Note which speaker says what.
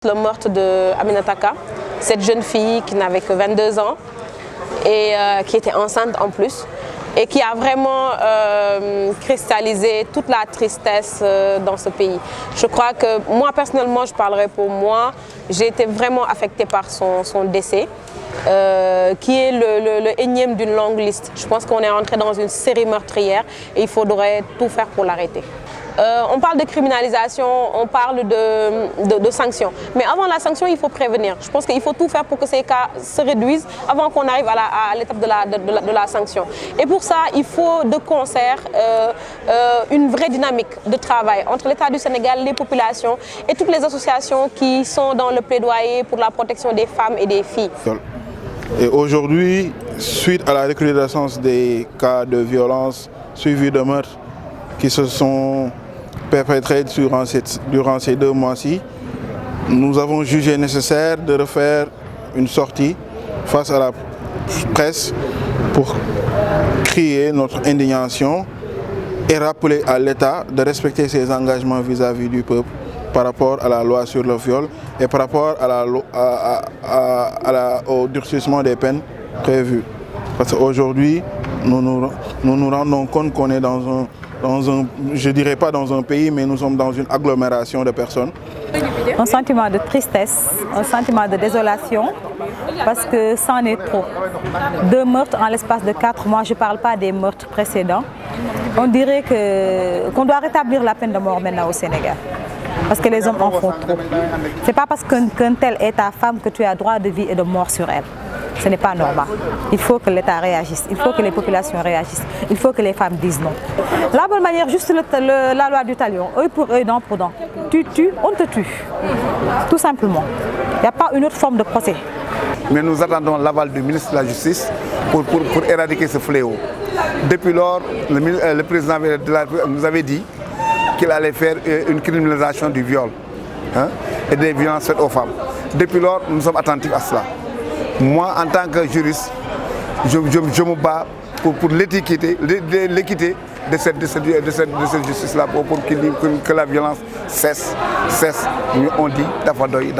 Speaker 1: le meurtre d'Aminata Ka, cette jeune fille qui n'avait que 22 ans et qui était enceinte en plus, et qui a vraiment cristallisé toute la tristesse dans ce pays. Je crois que moi, personnellement, je parlerai pour moi, j'ai été vraiment affectée par son décès, qui est le énième d'une longue liste. Je pense qu'on est entré dans une série meurtrière et il faudrait tout faire pour l'arrêter. On parle de criminalisation, on parle de sanctions. Mais avant la sanction, il faut prévenir. Je pense qu'il faut tout faire pour que ces cas se réduisent avant qu'on arrive à l'étape de la sanction. Et pour ça, il faut de concert une vraie dynamique de travail entre l'État du Sénégal, les populations et toutes les associations qui sont dans le plaidoyer pour la protection des femmes et des filles.
Speaker 2: Et aujourd'hui, suite à la recrudescence des cas de violence suivis de meurtres qui se sont perpétrés durant ces 2 mois-ci, nous avons jugé nécessaire de refaire une sortie face à la presse pour crier notre indignation et rappeler à l'État de respecter ses engagements vis-à-vis du peuple par rapport à la loi sur le viol et par rapport au durcissement des peines prévues. Parce qu'aujourd'hui, nous nous rendons compte qu'on est je dirais pas dans un pays, mais nous sommes dans une agglomération de personnes.
Speaker 3: Un sentiment de tristesse, un sentiment de désolation, parce que c'en est trop. 2 meurtres en l'espace de 4 mois, je ne parle pas des meurtres précédents. On dirait qu'on doit rétablir la peine de mort maintenant au Sénégal. Parce que les hommes en font trop. Ce n'est pas parce qu'un tel est ta femme que tu as droit de vie et de mort sur elle. Ce n'est pas normal. Il faut que l'État réagisse, il faut que les populations réagissent, il faut que les femmes disent non. La bonne manière, juste la loi du talion, œil pour œil, dent pour dent. Tu tues, on te tue. Tout simplement. Il n'y a pas une autre forme de procès.
Speaker 4: Mais nous attendons l'aval du ministre de la Justice pour éradiquer ce fléau. Depuis lors, le président de la République nous avait dit qu'il allait faire une criminalisation du viol et des violences faites aux femmes. Depuis lors, nous sommes attentifs à cela. Moi, en tant que juriste, je me bats pour l'équité de cette justice-là, pour que la violence cesse. On dit dafa doy.